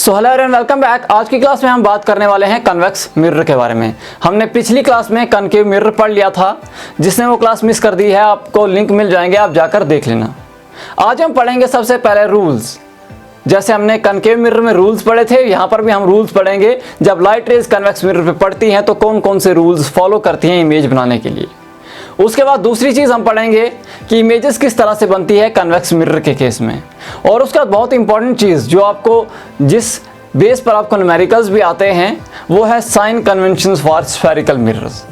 So hello everyone, welcome back. आज की class में हम बात करने वाले हैं कन्वेक्स मिरर के बारे में। हमने पिछली क्लास में कनकेव मिरर पढ़ लिया था। जिसने वो क्लास मिस कर दी है, आपको लिंक मिल जाएंगे, आप जाकर देख लेना। आज हम पढ़ेंगे सबसे पहले रूल्स। जैसे हमने कनकेव मिरर में रूल्स पढ़े थे, यहाँ पर भी हम रूल्स पढ़ेंगे। जब लाइट रेज कन्वेक्स मिरर पे पड़ती हैं तो कौन कौन से रूल्स फॉलो करती हैं इमेज बनाने के लिए। उसके बाद दूसरी चीज़ हम पढ़ेंगे कि इमेजेस किस तरह से बनती है कन्वेक्स मिरर के केस में। और उसके बाद बहुत इंपॉर्टेंट चीज़ जो आपको जिस बेस पर आपको न्यूमेरिकल्स भी आते हैं वो है sign conventions for spherical mirrors.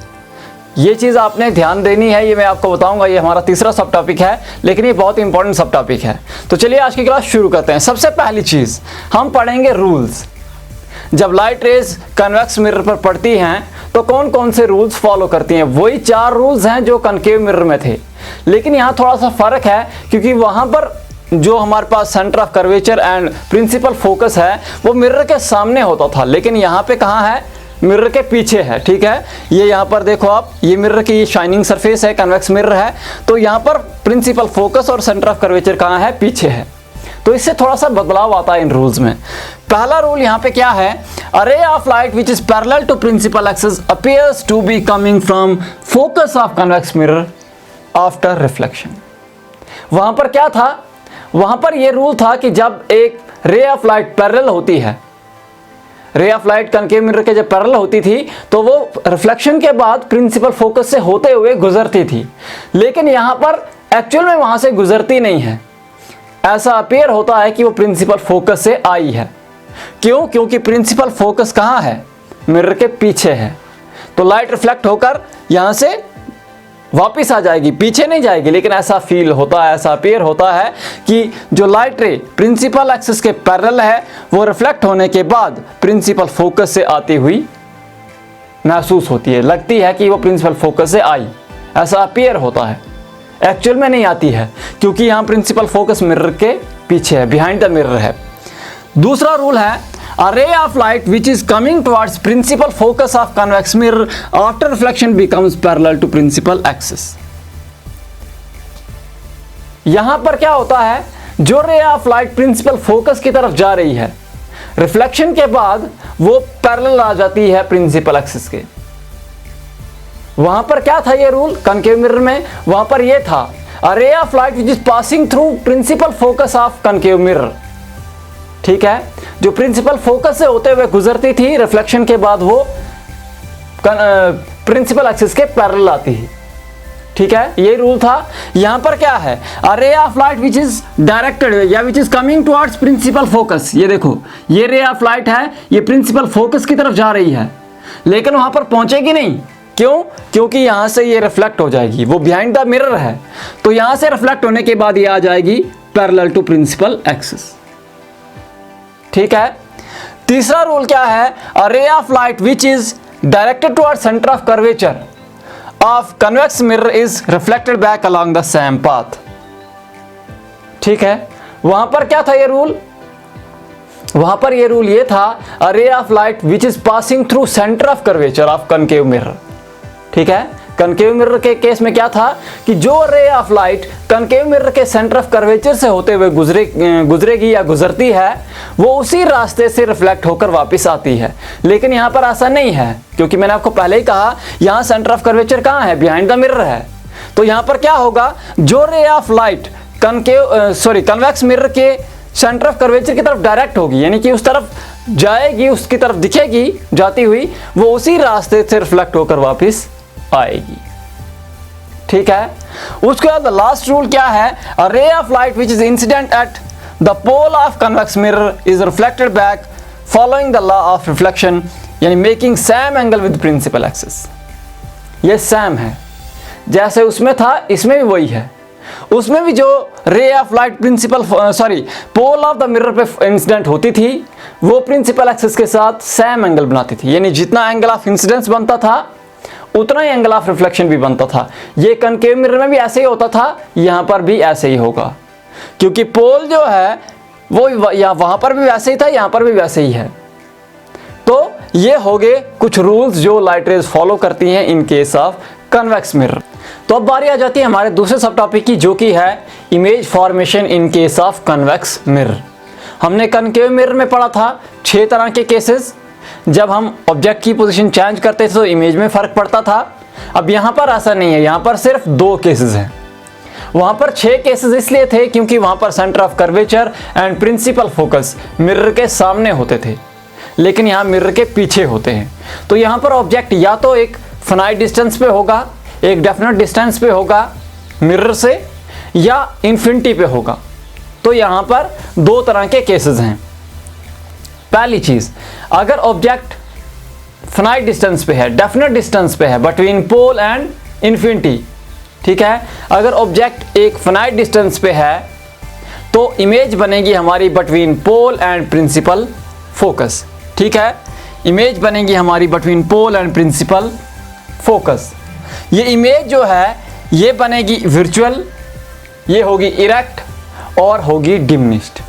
ये चीज़ आपने ध्यान देनी है, ये मैं आपको बताऊंगा। ये हमारा तीसरा सब टॉपिक है, लेकिन ये बहुत इंपॉर्टेंट सब टॉपिक है। तो चलिए आज की क्लास शुरू करते हैं। सबसे पहली चीज़ हम पढ़ेंगे रूल्स। जब लाइट रेज कन्वेक्स मिरर पर पड़ती हैं तो कौन कौन से रूल्स फॉलो करती हैं। वही 4 रूल्स हैं जो कनकेव मिरर में थे, लेकिन यहाँ थोड़ा सा फर्क है क्योंकि वहाँ पर जो हमारे पास centre of curvature and principal focus है वो मिरर के सामने होता था, लेकिन यहाँ पे कहाँ है, मिरर के पीछे है। ठीक है, ये यहाँ पर देखो आप, ये मिरर की शाइनिंग सरफेस है, कन्वेक्स मिरर है, तो यहाँ पर प्रिंसिपल फोकस और सेंटर ऑफ कर्वेचर कहाँ है, पीछे है। तो इससे थोड़ा सा बदलाव आता है इन रूल्स में। पहला रूल यहाँ पे क्या है, a ray of light which is parallel to principal axis appears to be coming from focus of convex mirror after reflection. वहां पर क्या था, वहां पर यह रूल था कि जब एक रे ऑफ लाइट पैरेलल होती है, रे ऑफ लाइट कनकेव मिरर के जब पैरेलल होती थी तो वो रिफ्लेक्शन के बाद प्रिंसिपल फोकस से होते हुए गुजरती थी, लेकिन यहां पर एक्चुअल में वहां से गुजरती नहीं है। ऐसा अपीयर होता है कि वो प्रिंसिपल फोकस से आई है। क्यों? क्योंकि प्रिंसिपल फोकस कहाँ है, मिरर के पीछे है। तो लाइट रिफ्लेक्ट होकर यहां से वापस आ जाएगी, पीछे नहीं जाएगी, लेकिन ऐसा फील होता है, ऐसा अपीयर होता है कि जो लाइट रे प्रिंसिपल एक्सिस के पैरेलल है वो रिफ्लेक्ट होने के बाद प्रिंसिपल फोकस से आती हुई महसूस होती है, लगती है कि वो प्रिंसिपल फोकस से आई। ऐसा अपीयर होता है, एक्चुअल में नहीं आती है, क्योंकि यहां प्रिंसिपल फोकस मिरर के पीछे है, बिहाइंड द मिरर है। दूसरा रूल है, a ray of light which is coming towards principal focus of convex mirror after reflection becomes parallel to principal axis। यहां पर क्या होता है, जो ray of light principal focus की तरफ जा रही है, रिफ्लेक्शन के बाद वो पैरेलल आ जाती है प्रिंसिपल एक्सिस के। वहां पर क्या था ये रूल कनकेव मिरर में, वहां पर ये था, a ray of light which is passing through principal focus of concave mirror। ठीक है, जो प्रिंसिपल फोकस से होते हुए गुजरती थी, रिफ्लेक्शन के बाद वो प्रिंसिपल एक्सिस के पैरेलल आती है। ठीक है, ये रूल था। यहां पर क्या है, a ray of light which is directed या which is coming towards principal focus. ये देखो, ये रे ऑफ लाइट है, ये प्रिंसिपल फोकस की तरफ जा रही है, लेकिन वहां पर पहुंचेगी नहीं। क्यों? क्योंकि यहां से ये रिफ्लेक्ट हो जाएगी, वो बिहाइंड द मिरर है, तो यहां से रिफ्लेक्ट होने के बाद ये आ जाएगी पैरेलल टू प्रिंसिपल एक्सिस। ठीक है, तीसरा रूल क्या है, a ray of light which is directed towards centre of curvature of convex mirror is reflected back along the same path. ठीक है, वहां पर क्या था ये रूल, वहां पर ये रूल ये था, a ray of light which is passing through centre of curvature of concave mirror. ठीक है, कनकेव मिरर के केस में क्या था कि जो ray of light concave mirror के सेंटर ऑफ कर्वेचर से होते हुए गुजरेगी या गुजरती है, वो उसी रास्ते से रिफ्लेक्ट होकर वापस आती है। लेकिन यहाँ पर ऐसा नहीं है, क्योंकि मैंने आपको पहले ही कहा यहाँ सेंटर ऑफ कर्वेचर कहाँ है, बिहाइंड द मिरर है। तो यहाँ पर क्या होगा, जो ray of light convex mirror के सेंटर ऑफ कर्वेचर की तरफ डायरेक्ट होगी, यानी कि उस तरफ जाएगी, उसकी तरफ दिखेगी जाती हुई, वो उसी रास्ते से रिफ्लेक्ट होकर वापस आएगी। ठीक है, उसके बाद लास्ट रूल क्या है, a ray of light which is incident at the pole of convex mirror is reflected back following the law of reflection, यानी making same angle with principal axis. ये सेम है, जैसे उसमें था इसमें भी वही है। उसमें भी जो ray of light pole of the mirror पे इंसिडेंट होती थी, वो प्रिंसिपल एक्सिस के साथ सेम एंगल बनाती थी, यानी जितना एंगल ऑफ इंसिडेंस बनता था उतना ही एंगल ऑफ रिफ्लेक्शन भी बनता था। ये कनकेव मिरर में भी ऐसे ही होता था, यहां पर भी ऐसे ही होगा, क्योंकि पोल जो है वो या वहां पर भी वैसे ही था, यहां पर भी वैसे ही है। तो ये हो गए कुछ रूल्स जो लाइट रेज फॉलो करती हैं इन केस ऑफ कन्वेक्स मिरर। तो अब बारी आ जाती है हमारे दूसरे सब टॉपिक की, जो कि है image formation in case of convex mirror. हमने कनकेव मिरर में पढ़ा था 6 तरह के केसेस। जब हम ऑब्जेक्ट की पोजीशन चेंज करते थे तो इमेज में फ़र्क पड़ता था। अब यहाँ पर ऐसा नहीं है, यहाँ पर सिर्फ 2 केसेस हैं। वहाँ पर 6 केसेस इसलिए थे क्योंकि वहाँ पर centre of curvature and principal focus mirror के सामने होते थे, लेकिन यहाँ मिरर के पीछे होते हैं। तो यहाँ पर ऑब्जेक्ट या तो एक फाइनाइट डिस्टेंस पे होगा, एक डेफिनेट डिस्टेंस पे होगा मिरर से, या इन्फिनिटी पे होगा। तो यहाँ पर 2 तरह के केसेस हैं। पहली चीज़, अगर ऑब्जेक्ट फाइनाइट डिस्टेंस पे है, डेफिनेट डिस्टेंस पे है बिटवीन पोल एंड इन्फिनिटी, ठीक है, अगर ऑब्जेक्ट एक फाइनाइट डिस्टेंस पे है तो इमेज बनेगी हमारी between pole and principal focus, ठीक है, इमेज बनेगी हमारी between pole and principal focus. ये इमेज जो है ये बनेगी वर्चुअल, ये होगी इरेक्ट और होगी डिमिनिश्ड।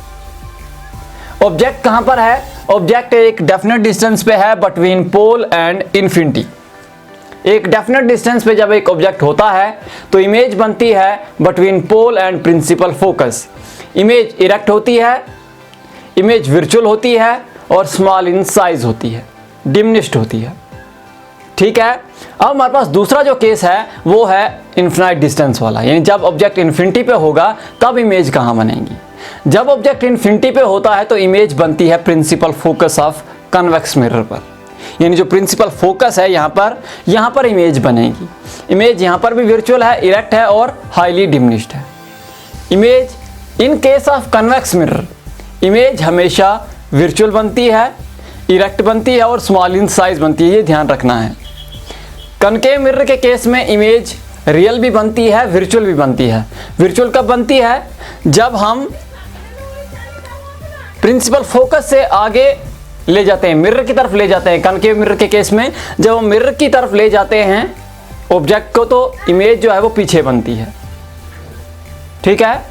ऑब्जेक्ट कहाँ पर है? ऑब्जेक्ट एक डेफिनेट डिस्टेंस पे है बिटवीन पोल एंड इन्फिनिटी। एक डेफिनेट डिस्टेंस पे जब एक ऑब्जेक्ट होता है तो इमेज बनती है between pole and principal focus. Image erect होती है, इमेज वर्चुअल होती है और स्मॉल इन साइज होती है, डिमिनिश्ड होती है, ठीक है। अब हमारे पास दूसरा जो केस है वो है इन्फिनाइट डिस्टेंस वाला, यानी जब ऑब्जेक्ट इन्फिनिटी पे होगा तब इमेज कहाँ बनेगी? जब ऑब्जेक्ट इन्फिनिटी पे होता है तो इमेज बनती है principal focus of convex mirror पर, यानी जो प्रिंसिपल फोकस है यहाँ पर इमेज बनेगी। इमेज यहाँ पर भी वर्चुअल है, इरेक्ट है और हाईली डिमिनिश्ड है। Image in case of convex mirror, image हमेशा वर्चुअल बनती है, इरेक्ट बनती है और स्मॉल इन साइज बनती है, ये ध्यान रखना है। कनकेव मिरर के केस में इमेज रियल भी बनती है, वर्चुअल भी बनती है। वर्चुअल कब बनती है? जब हम प्रिंसिपल फोकस से आगे ले जाते हैं, मिरर की तरफ ले जाते हैं। कनकेव मिरर के केस में जब हम मिरर की तरफ ले जाते हैं ऑब्जेक्ट को तो इमेज जो है वो पीछे बनती है, ठीक है।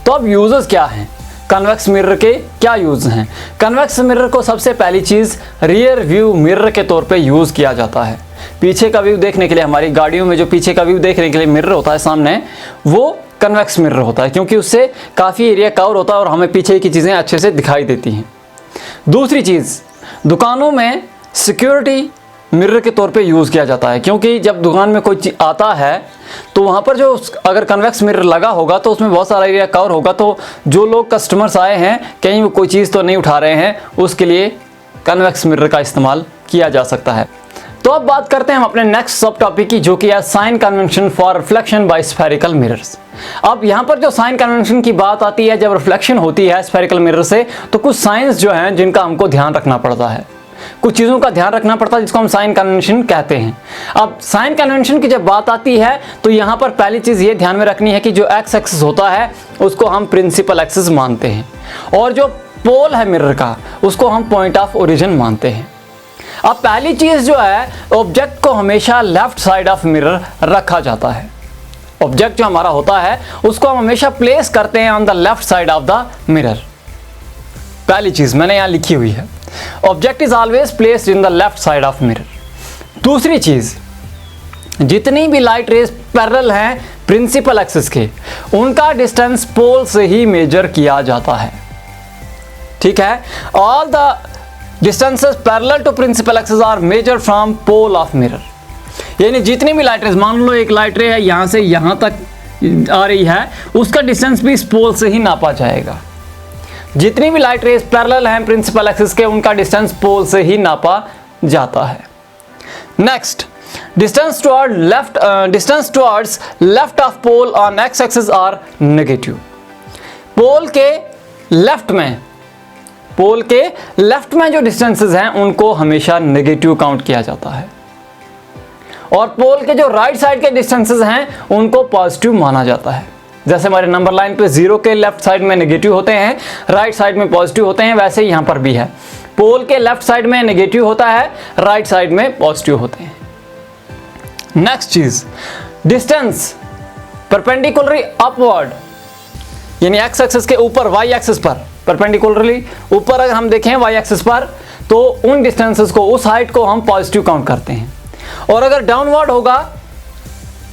तो अब यूजेस क्या हैं? कन्वेक्स मिरर के क्या यूज हैं? कन्वेक्स मिरर को सबसे पहली चीज़ रियर व्यू मिरर के तौर पे यूज़ किया जाता है। पीछे का व्यू देखने के लिए, हमारी गाड़ियों में जो पीछे का व्यू देखने के लिए मिरर होता है सामने, वो कन्वेक्स मिरर होता है क्योंकि उससे काफ़ी एरिया कवर होता है और हमें पीछे की चीज़ें अच्छे से दिखाई देती हैं। दूसरी चीज़, दुकानों में सिक्योरिटी मिरर के तौर पे यूज़ किया जाता है क्योंकि जब दुकान में कोई चीज़ आता है तो वहाँ पर जो अगर कन्वेक्स मिरर लगा होगा तो उसमें बहुत सारा एरिया कवर होगा, तो जो लोग कस्टमर्स आए हैं कहीं वो कोई चीज़ तो नहीं उठा रहे हैं, उसके लिए कन्वेक्स मिरर का इस्तेमाल किया जा सकता है। तो अब बात करते हैं हम अपने नेक्स्ट सब टॉपिक की, जो कि है sign convention for reflection by spherical mirrors. अब यहाँ पर जो साइन कन्वेंशन की बात आती है, जब रिफ्लेक्शन होती है स्फेरिकल मिरर से तो कुछ साइंस जो हैं जिनका हमको ध्यान रखना पड़ता है, कुछ चीज़ों का ध्यान रखना पड़ता है जिसको हम साइन कन्वेंशन कहते हैं। अब साइन कन्वेंशन की जब बात आती है तो यहाँ पर पहली चीज़ ये ध्यान में रखनी है कि जो एक्स एक्सिस होता है उसको हम प्रिंसिपल एक्सिस मानते हैं और जो पोल है मिरर का उसको हम पॉइंट ऑफ ओरिजिन मानते हैं। अब पहली चीज़ जो है, ऑब्जेक्ट को हमेशा लेफ्ट साइड ऑफ मिरर रखा जाता है। ऑब्जेक्ट जो हमारा होता है उसको हम हमेशा प्लेस करते हैं on the left side of the mirror. पहली चीज़ मैंने यहाँ लिखी हुई है, object is always placed in the left side of mirror. दूसरी चीज़, जितनी भी लाइट रेज पैरेलल हैं प्रिंसिपल एक्सिस के, उनका डिस्टेंस पोल से ही मेजर किया जाता है, ठीक है। All the distances parallel to principal axis are measured from pole of mirror, यानी जितनी भी लाइट रेज, मान लो एक लाइट रे है यहाँ से यहाँ तक आ रही है, उसका डिस्टेंस भी इस पोल से ही नापा जाएगा। जितनी भी लाइट रेज पैरेलल हैं प्रिंसिपल एक्सिस के, उनका डिस्टेंस पोल से ही नापा जाता है। Next, distance towards left of pole on X axis are negative. Pole के लेफ्ट में जो डिस्टेंसेस हैं उनको हमेशा नेगेटिव काउंट किया जाता है और पोल के जो राइट साइड के डिस्टेंसेस हैं उनको पॉजिटिव माना जाता है। जैसे हमारे नंबर लाइन पे 0 के लेफ्ट साइड में नेगेटिव होते हैं, राइट साइड में पॉजिटिव होते हैं, वैसे ही यहाँ पर भी है। पोल के लेफ्ट साइड में नेगेटिव होता है, राइट साइड में पॉजिटिव होते हैं। नेक्स्ट चीज, डिस्टेंस परपेंडिकुलरली अपवर्ड, यानी एक्स एक्सिस के ऊपर वाई एक्सिस पर परपेंडिकुलरली ऊपर अगर हम देखें वाई एक्सिस पर तो उन डिस्टेंसेस को, उस हाइट को हम पॉजिटिव काउंट करते हैं। और अगर डाउनवर्ड होगा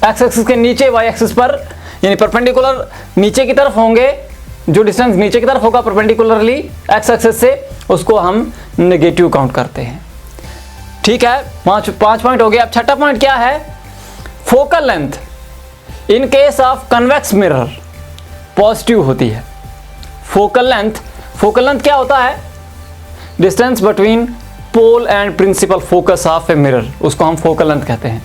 एक्स एक्सिस के नीचे वाई एक्सिस पर, यानी परपेंडिकुलर नीचे की तरफ होंगे जो डिस्टेंस नीचे की तरफ होगा परपेंडिकुलरली एक्स एक्सिस से, उसको हम नेगेटिव काउंट करते हैं। ठीक है, पांच पॉइंट हो गया। अब छठा पॉइंट क्या है? Focal length in case of convex mirror positive होती है। फोकल लेंथ क्या होता है? Distance between pole and principal focus of a mirror, उसको हम फोकल लेंथ कहते हैं।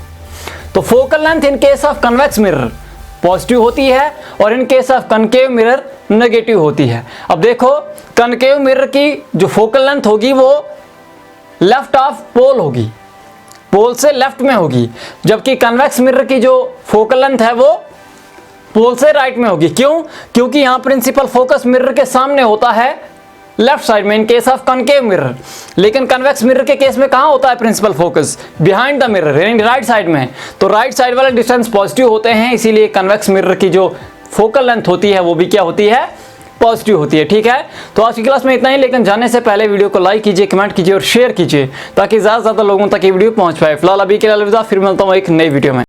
तो focal length in case of convex mirror positive होती है और in case of concave mirror negative होती है। अब देखो, कनकेव मिरर की जो फोकल लेंथ होगी वो लेफ्ट ऑफ पोल होगी, पोल से लेफ्ट में होगी, जबकि कन्वेक्स मिरर की जो फोकल लेंथ है वो पोल से राइट में होगी। क्यों? क्योंकि यहां प्रिंसिपल फोकस मिरर के सामने होता है लेफ्ट साइड में in case of concave mirror, लेकिन कन्वेक्स मिरर के केस में कहां होता है principal focus? Behind the mirror, यानी राइट साइड में। तो राइट साइड वाले डिस्टेंस पॉजिटिव होते हैं, इसीलिए कन्वेक्स मिरर की जो फोकल लेंथ होती है वो भी क्या होती है? पॉजिटिव होती है। ठीक है, तो आज की क्लास में इतना ही, लेकिन जाने से पहले वीडियो को लाइक कीजिए, कमेंट कीजिए और शेयर कीजिए ताकि ज्यादा से ज्यादा लोगों तक ये वीडियो पहुंच पाए। फिलहाल अभी के लिए अलविदा, फिर मिलता हूं एक नई वीडियो में।